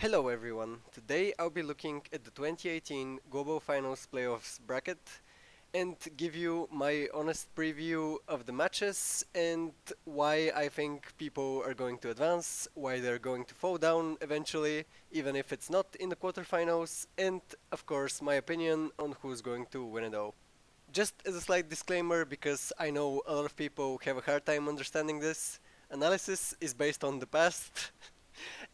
Hello everyone, today I'll be looking at the 2018 Global Finals Playoffs bracket and give you my honest preview of the matches and why I think people are going to advance, why they're going to fall down eventually, even if it's not in the quarterfinals, and of course my opinion on who's going to win it all. Just as a slight disclaimer, because I know a lot of people have a hard time understanding this, analysis is based on the past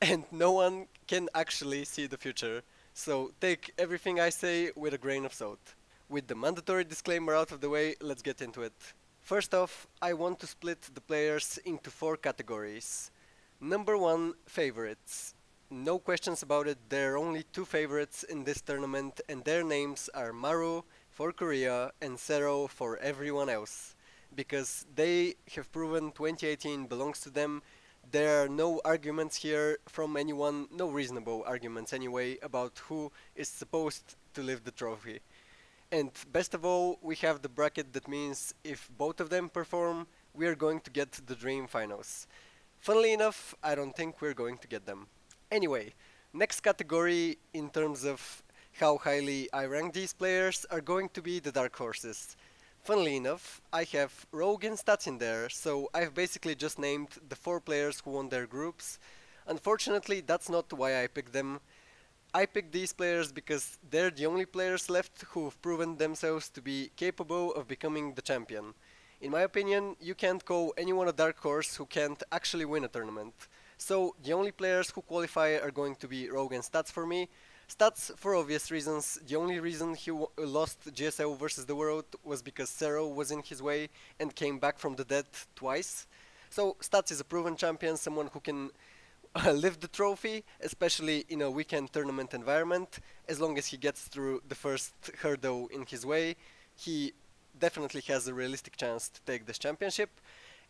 and no one can actually see the future. So take everything I say with a grain of salt. With the mandatory disclaimer out of the way, let's get into it. First off, I want to split the players into four categories. Number one, favorites. No questions about it, there are only two favorites in this tournament, and their names are Maru for Korea and Serral for everyone else. Because they have proven 2018 belongs to them. There are no arguments here from anyone, no reasonable arguments anyway, about who is supposed to lift the trophy. And best of all, we have the bracket that means if both of them perform, we are going to get the dream finals. Funnily enough, I don't think we're going to get them. Anyway, next category in terms of how highly I rank these players are going to be the dark horses. Funnily enough, I have Rogue and Stats in there, so I've basically just named the four players who won their groups. Unfortunately, that's not why I picked them. I picked these players because they're the only players left who've proven themselves to be capable of becoming the champion. In my opinion, you can't call anyone a dark horse who can't actually win a tournament. So the only players who qualify are going to be Rogue and Stats for me. Stats, for obvious reasons, the only reason he lost GSL versus the world was because Serral was in his way and came back from the dead twice. So Stats is a proven champion, someone who can lift the trophy, especially in a weekend tournament environment. As long as he gets through the first hurdle in his way, he definitely has a realistic chance to take this championship.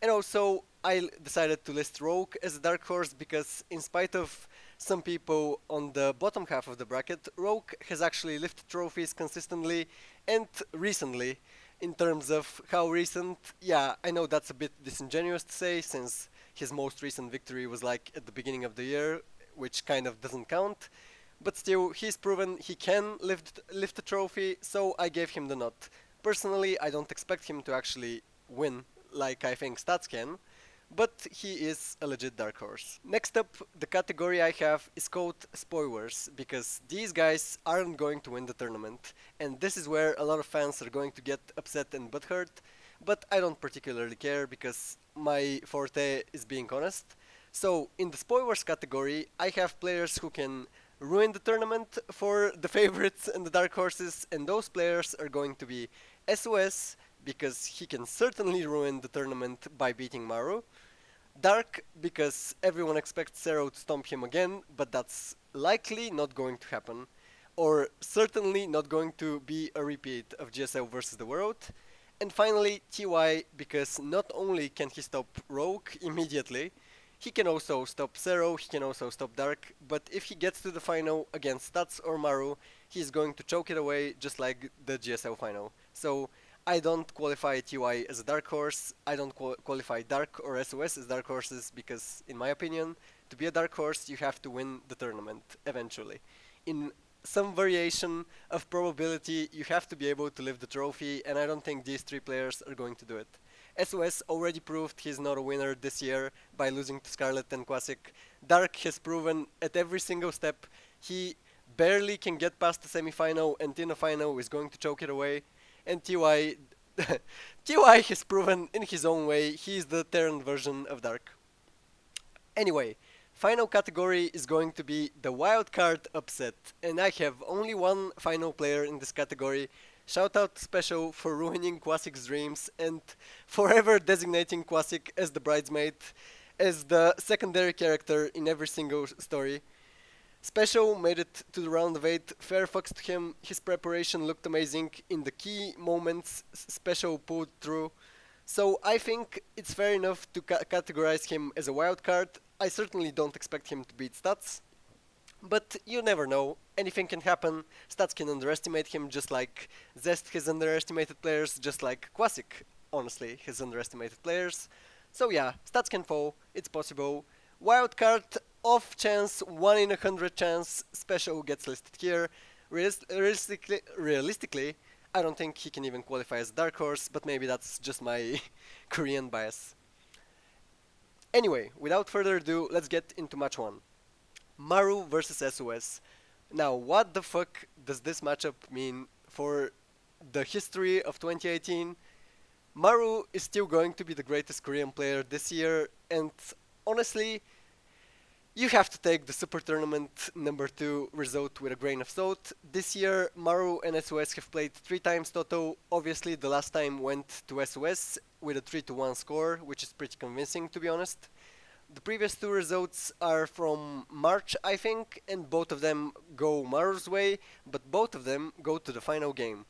And also, I decided to list Rogue as a dark horse because, in spite of some people on the bottom half of the bracket, Rogue has actually lifted trophies consistently and recently. In terms of how recent, yeah, I know that's a bit disingenuous to say since his most recent victory was like at the beginning of the year, which kind of doesn't count. But still, he's proven he can lift a trophy, so I gave him the nod. Personally, I don't expect him to actually win like I think Stats can, but he is a legit dark horse. Next up, the category I have is called spoilers, because these guys aren't going to win the tournament, and this is where a lot of fans are going to get upset and butthurt, but I don't particularly care because my forte is being honest. So, in the spoilers category, I have players who can ruin the tournament for the favorites and the dark horses, and those players are going to be SOS, because he can certainly ruin the tournament by beating Maru. Dark, because everyone expects Serral to stomp him again, but that's likely not going to happen. Or certainly not going to be a repeat of GSL versus the world. And finally, TY, because not only can he stop Rogue immediately, he can also stop Serral, he can also stop Dark, but if he gets to the final against Stats or Maru, he's going to choke it away just like the GSL final. So I don't qualify TY as a dark horse, I don't qualify Dark or SOS as dark horses because, in my opinion, to be a dark horse you have to win the tournament eventually. In some variation of probability you have to be able to lift the trophy, and I don't think these three players are going to do it. SOS already proved he's not a winner this year by losing to Scarlet and Quasic. Dark has proven at every single step he barely can get past the semi-final, and in a final is going to choke it away. And TY TY has proven in his own way he's the Terran version of Dark. Anyway, final category is going to be the Wildcard upset, and I have only one final player in this category. Shout out special for ruining Quasic's dreams and forever designating Quasic as the bridesmaid, as the secondary character in every single story. Special made it to the round of 8, fair fucks to him, his preparation looked amazing, in the key moments Special pulled through. So I think it's fair enough to categorize him as a wild card. I certainly don't expect him to beat Stats, but you never know, anything can happen. Stats can underestimate him just like Zest has underestimated players, just like Quasic honestly has underestimated players. So yeah, Stats can fall, it's possible. Wildcard off chance, 1 in 100 chance, Special gets listed here. Realistically, I don't think he can even qualify as Dark Horse, but maybe that's just my Korean bias. Anyway, without further ado, let's get into match 1. Maru versus SOS. Now, what the fuck does this matchup mean for the history of 2018? Maru is still going to be the greatest Korean player this year, and honestly, you have to take the Super Tournament number 2 result with a grain of salt. This year, Maru and SOS have played 3 times total. Obviously, the last time went to SOS with a 3-1 score, which is pretty convincing, to be honest. The previous 2 results are from March, I think, and both of them go Maru's way, but both of them go to the final game.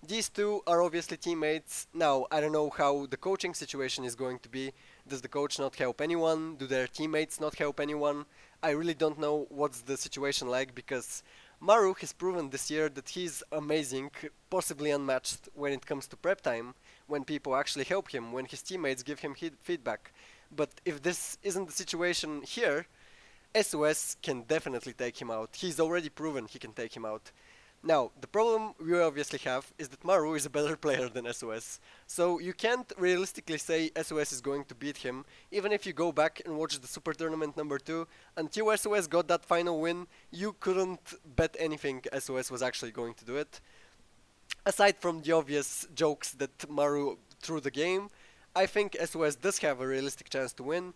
These 2 are obviously teammates. Now, I don't know how the coaching situation is going to be. Does the coach not help anyone? Do their teammates not help anyone? I really don't know what's the situation like, because Maru has proven this year that he's amazing, possibly unmatched when it comes to prep time, when people actually help him, when his teammates give him feedback. But if this isn't the situation here, SOS can definitely take him out. He's already proven he can take him out. Now, the problem we obviously have is that Maru is a better player than SOS. So you can't realistically say SOS is going to beat him, even if you go back and watch the Super Tournament number 2. Until SOS got that final win, you couldn't bet anything SOS was actually going to do it. Aside from the obvious jokes that Maru threw the game, I think SOS does have a realistic chance to win.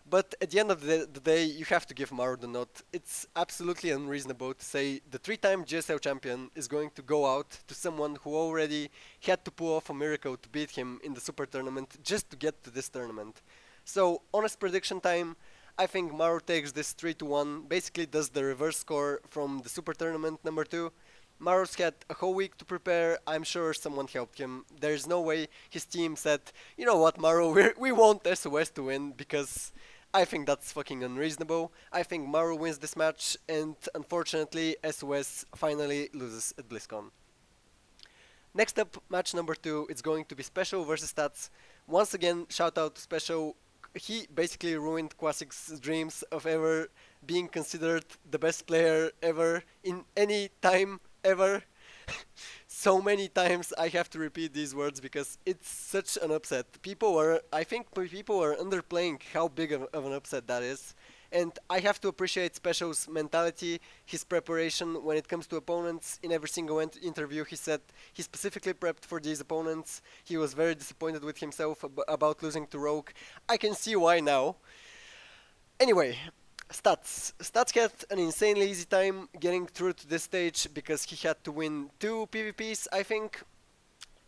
But at the end of the day, you have to give Maru the nod. It's absolutely unreasonable to say the 3-time GSL champion is going to go out to someone who already had to pull off a miracle to beat him in the Super Tournament just to get to this tournament. So, honest prediction time, I think Maru takes this 3-1, basically does the reverse score from the Super Tournament number 2. Maru's had a whole week to prepare. I'm sure someone helped him. There's no way his team said, you know what, Maru, we want SOS to win, because I think that's fucking unreasonable. I think Maru wins this match, and unfortunately SOS finally loses at BlizzCon. Next up, match number 2, it's going to be Special versus Stats. Once again, shout out to Special. He basically ruined Quasik's dreams of ever being considered the best player ever in any time ever. So many times I have to repeat these words because it's such an upset. I think people are underplaying how big of an upset that is. And I have to appreciate Special's mentality, his preparation when it comes to opponents. In every single interview he said he specifically prepped for these opponents. He was very disappointed with himself about losing to Rogue. I can see why now. Anyway, Stats. Stats had an insanely easy time getting through to this stage because he had to win 2 PvPs, I think.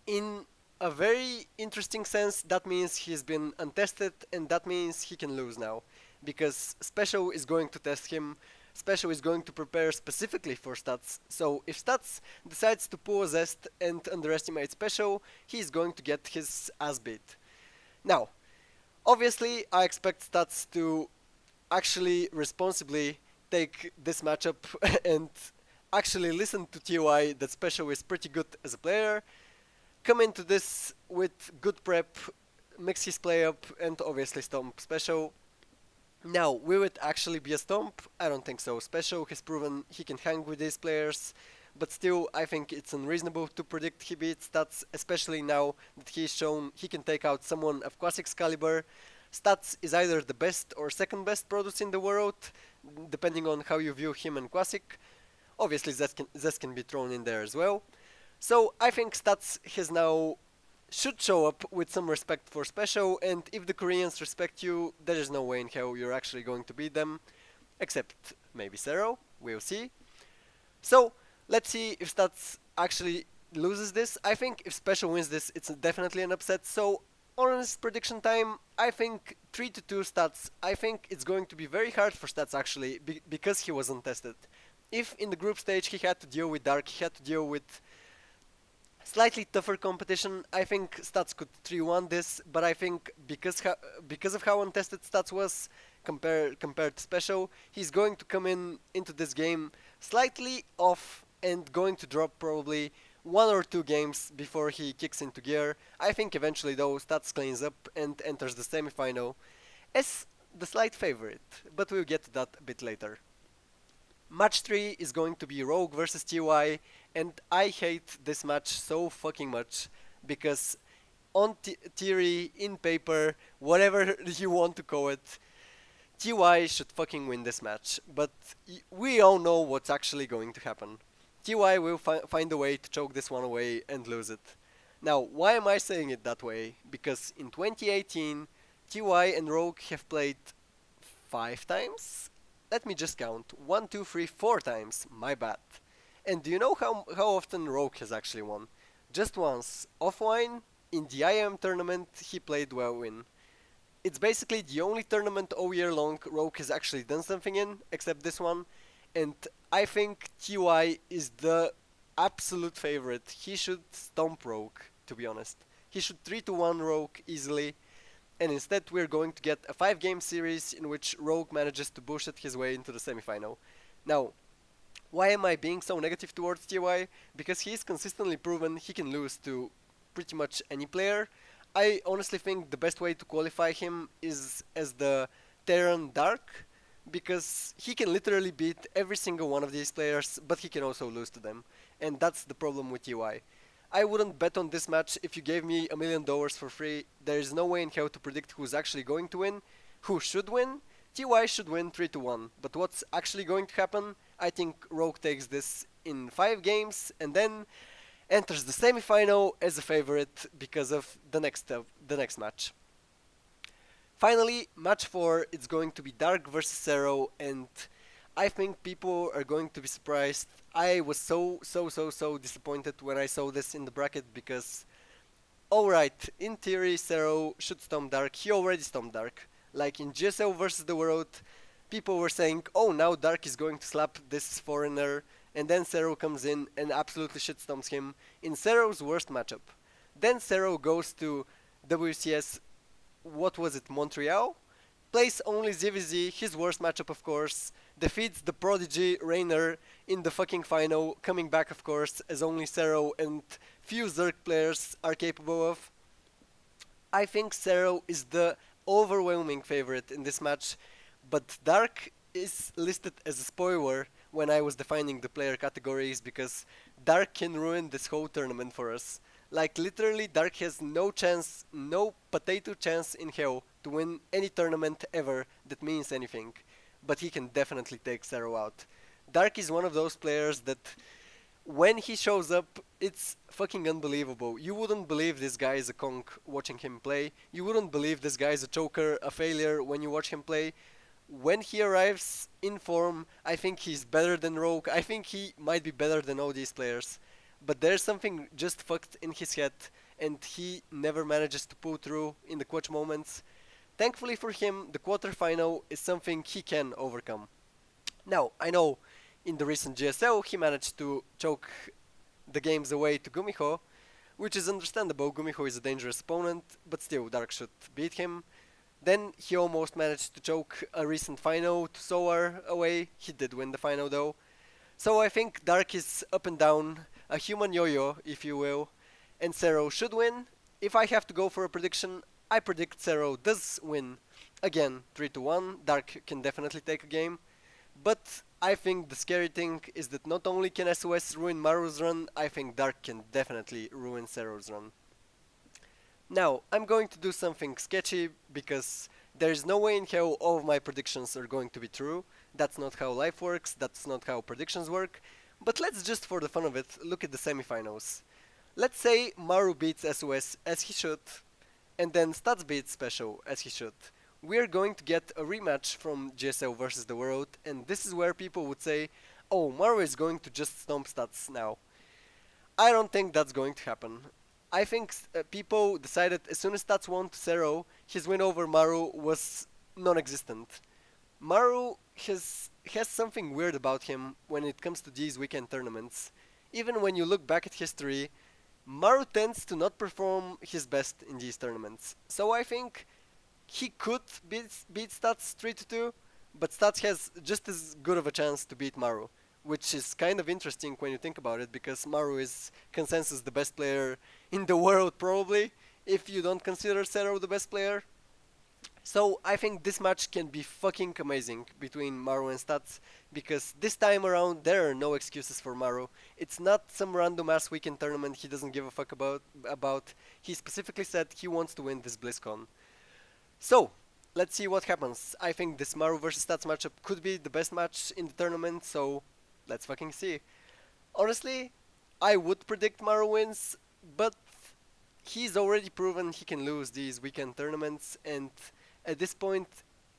In a very interesting sense, that means he's been untested, and that means he can lose now. Because Special is going to test him, Special is going to prepare specifically for Stats. So if Stats decides to pull a Zest and underestimate Special, he's going to get his ass beat. Now, obviously I expect Stats to actually responsibly take this matchup and actually listen to TOI that Special is pretty good as a player, come into this with good prep, mix his play up, and obviously stomp Special. Now, will it actually be a stomp? I don't think so. Special has proven he can hang with these players, but still I think it's unreasonable to predict he beats Stats, especially now that he's shown he can take out someone of Quasik's caliber. Stats is either the best or second best produce in the world, depending on how you view him and Quasik. Obviously Zest can be thrown in there as well. So I think Stats has now should show up with some respect for Special, and if the Koreans respect you, there is no way in hell you're actually going to beat them. Except maybe Serral, we'll see. So let's see if Stats actually loses this. I think if Special wins this, it's definitely an upset. So honest prediction time, I think 3-2 Stats. I think it's going to be very hard for Stats actually, because he was untested. If in the group stage he had to deal with Dark, he had to deal with slightly tougher competition, I think Stats could 3-1 this, but I think because of how untested Stats was compared to Special, he's going to come into this game slightly off and going to drop probably 1 or 2 games before he kicks into gear. I think eventually though Stats cleans up and enters the semifinal. As the slight favorite, but we'll get to that a bit later. Match 3 is going to be Rogue versus TY, and I hate this match so fucking much because on theory, in paper, whatever you want to call it, TY should fucking win this match, but we all know what's actually going to happen. TY will find a way to choke this one away and lose it. Now, why am I saying it that way? Because in 2018, TY and Rogue have played 5 times? Let me just count. 1, 2, 3, 4 times. My bad. And do you know how often Rogue has actually won? Just once. Offline, in the IM tournament, he played well in. It's basically the only tournament all year long Rogue has actually done something in, except this one. And I think TY is the absolute favorite. He should stomp Rogue, to be honest. He should 3-1 Rogue easily. And instead we're going to get a 5-game series in which Rogue manages to bullshit his way into the semifinal. Now, why am I being so negative towards TY? Because he's consistently proven he can lose to pretty much any player. I honestly think the best way to qualify him is as the Terran Dark, because he can literally beat every single one of these players, but he can also lose to them. And that's the problem with TY. I wouldn't bet on this match if you gave me $1 million for free. There is no way in hell to predict who's actually going to win. Who should win? TY should win 3-1. But what's actually going to happen? I think Rogue takes this in 5 games and then enters the semifinal as a favorite because of the next match. Finally, match 4, it's going to be Dark versus Serral, and I think people are going to be surprised. I was so disappointed when I saw this in the bracket because, alright, in theory Serral should stomp Dark. He already stomped Dark. Like in GSL versus the World, people were saying, oh, now Dark is going to slap this foreigner, and then Serral comes in and absolutely shitstomps him in Serral's worst matchup. Then Serral goes to WCS, what was it, Montreal? Plays only ZVZ, his worst matchup of course, defeats the Prodigy Rainer in the fucking final, coming back of course as only Serral and few Zerg players are capable of. I think Serral is the overwhelming favorite in this match, but Dark is listed as a spoiler when I was defining the player categories because Dark can ruin this whole tournament for us. Like literally Dark has no chance, no potato chance in hell to win any tournament ever that means anything. But he can definitely take Serral out. Dark is one of those players that when he shows up, it's fucking unbelievable. You wouldn't believe this guy is a conch watching him play. You wouldn't believe this guy is a choker, a failure when you watch him play. When he arrives in form, I think he's better than Rogue. I think he might be better than all these players. But there's something just fucked in his head, and he never manages to pull through in the clutch moments. Thankfully for him, the quarterfinal is something he can overcome. Now, I know in the recent GSL he managed to choke the games away to Gumiho, which is understandable. Gumiho is a dangerous opponent, but still Dark should beat him. Then he almost managed to choke a recent final to Soar away. He did win the final though. So I think Dark is up and down, a human yo-yo if you will, and Serral should win. If I have to go for a prediction, I predict Serral does win. Again, 3-1, Dark can definitely take a game. But I think the scary thing is that not only can SOS ruin Maru's run, I think Dark can definitely ruin Serral's run. Now, I'm going to do something sketchy because there is no way in hell all of my predictions are going to be true. That's not how life works, that's not how predictions work. But let's just for the fun of it look at the semifinals. Let's say Maru beats SOS as he should, and then Stats beats Special as he should. We're going to get a rematch from GSL versus the World, and this is where people would say, oh, Maru is going to just stomp Stats now. I don't think that's going to happen. I think people decided as soon as Stats won to Serral, his win over Maru was non-existent. Maru has something weird about him when it comes to these weekend tournaments. Even when you look back at history, Maru tends to not perform his best in these tournaments. So I think he could beat Stats 3-2, but Stats has just as good of a chance to beat Maru, which is kind of interesting when you think about it, because Maru is consensus the best player in the world probably, if you don't consider Serral the best player. So I think this match can be fucking amazing between Maru and Stats, because this time around there are no excuses for Maru. It's not some random ass weekend tournament he doesn't give a fuck about. He specifically said he wants to win this BlizzCon. So, let's see what happens. I think this Maru versus Stats matchup could be the best match in the tournament, so let's fucking see. Honestly, I would predict Maru wins, but he's already proven he can lose these weekend tournaments, and at this point,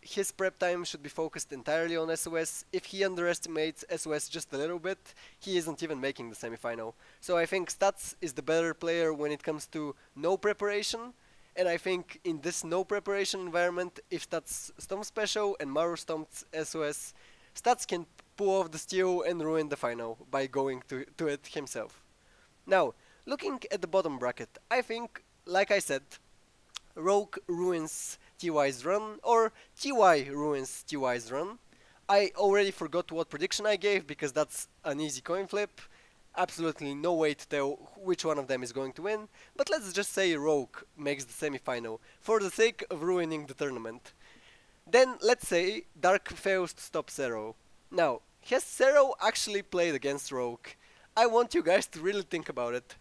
his prep time should be focused entirely on SOS. If he underestimates SOS just a little bit, he isn't even making the semifinal. So I think Stats is the better player when it comes to no preparation, and I think in this no preparation environment, if Stats stomps special and Maru stomps SOS, Stats can pull off the steal and ruin the final by going to it himself. Now, looking at the bottom bracket, I think, like I said, Rogue ruins TY's run, or TY ruins TY's run. I already forgot what prediction I gave because that's an easy coin flip. Absolutely no way to tell which one of them is going to win, but let's just say Rogue makes the semifinal for the sake of ruining the tournament. Then let's say Dark fails to stop Serral. Now, has Serral actually played against Rogue? I want you guys to really think about it.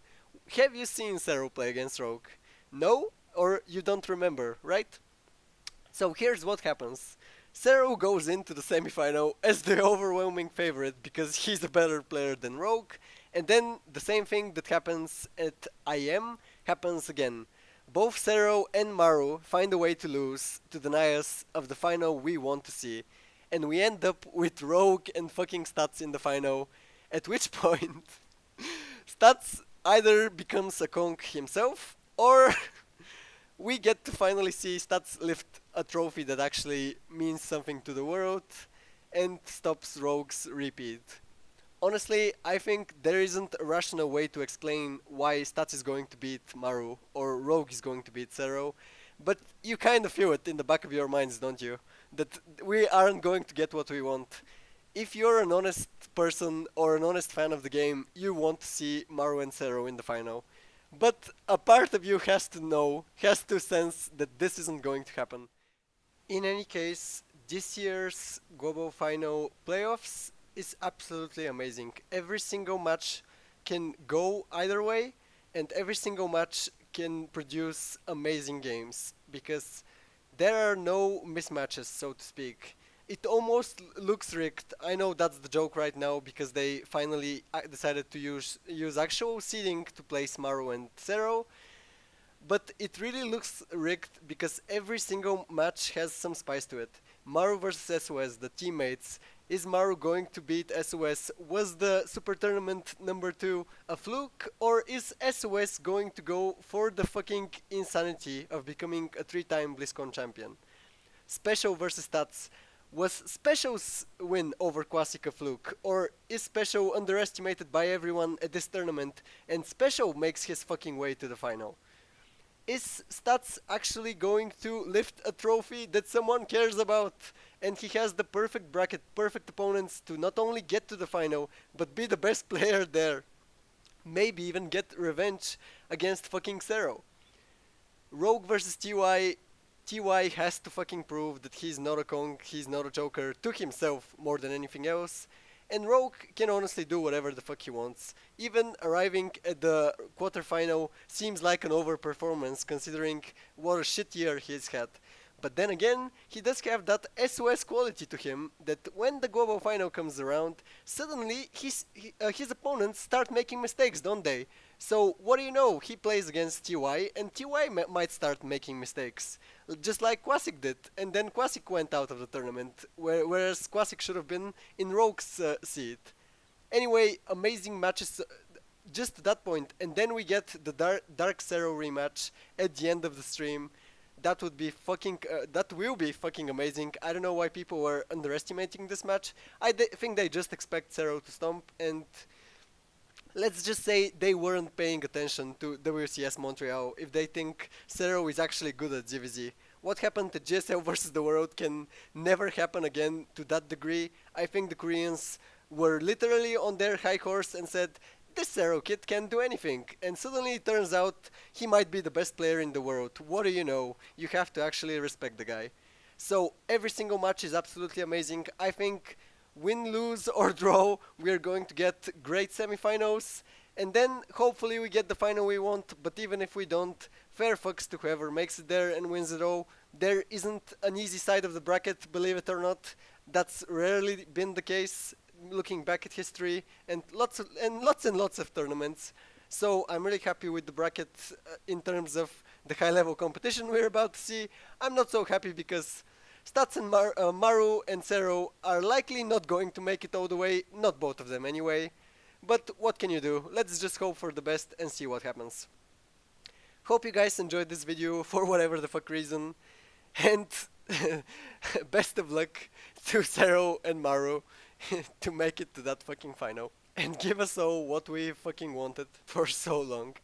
Have you seen Serral play against Rogue? No? Or you don't remember, right? So here's what happens. Serral goes into the semifinal as the overwhelming favorite because he's a better player than Rogue, and then the same thing that happens at IM happens again. Both Serral and Maru find a way to lose to deny us of the final we want to see, and we end up with Rogue and fucking Stats in the final, at which point Stats either becomes a conch himself, or we get to finally see Stats lift a trophy that actually means something to the world and stops Rogue's repeat. Honestly, I think there isn't a rational way to explain why Stats is going to beat Maru or Rogue is going to beat Serral, but you kind of feel it in the back of your minds, don't you? That we aren't going to get what we want. If you're an honest person or an honest fan of the game, you want to see Maru and Serral in the final. But a part of you has to know, has to sense that this isn't going to happen. In any case, this year's Global Final playoffs is absolutely amazing. Every single match can go either way, and every single match can produce amazing games because there are no mismatches, so to speak. It almost looks rigged. I know that's the joke right now because they finally decided to use actual seeding to place Maru and Serral, but it really looks rigged because every single match has some spice to it. Maru versus SOS, the teammates. Is Maru going to beat SOS? Was the Super Tournament number 2 a fluke? Or is SOS going to go for the fucking insanity of becoming a 3-time BlizzCon champion? Special versus Stats. Was Special's win over Quasic a fluke? Or is Special underestimated by everyone at this tournament and Special makes his fucking way to the final? Is Stats actually going to lift a trophy that someone cares about? And he has the perfect bracket, perfect opponents to not only get to the final, but be the best player there. Maybe even get revenge against fucking Serral. Rogue versus TY. TY has to fucking prove that he's not a conch, he's not a joker, to himself more than anything else. And Rogue can honestly do whatever the fuck he wants. Even arriving at the quarterfinal seems like an overperformance considering what a shit year he's had. But then again, he does have that SOS quality to him that when the global final comes around, suddenly his opponents start making mistakes, don't they? So what do you know? He plays against TY and TY might start making mistakes. Just like Quasic did, and then Quasic went out of the tournament, whereas Quasic should have been in Rogue's seat. Anyway, amazing matches just to that point, and then we get the Dark Serral rematch at the end of the stream. That would be fucking. That will be fucking amazing. I don't know why people were underestimating this match. I think they just expect Serral to stomp, and let's just say they weren't paying attention to WCS Montreal if they think Serral is actually good at GVZ. What happened to GSL versus the world can never happen again to that degree. I think the Koreans were literally on their high horse and said, this Serral kid can't do anything. And suddenly it turns out he might be the best player in the world. What do you know? You have to actually respect the guy. So every single match is absolutely amazing. I think win, lose or draw, we are going to get great semifinals. And then hopefully we get the final we want, but even if we don't, fair fucks to whoever makes it there and wins it all. There isn't an easy side of the bracket, believe it or not. That's rarely been the case looking back at history and lots of tournaments. So I'm really happy with the bracket in terms of the high level competition we're about to see. I'm not so happy because Stats and Maru and Serral are likely not going to make it all the way, not both of them anyway. But what can you do? Let's just hope for the best and see what happens. Hope you guys enjoyed this video for whatever the fuck reason. And best of luck to Serral and Maru to make it to that fucking final. And give us all what we fucking wanted for so long.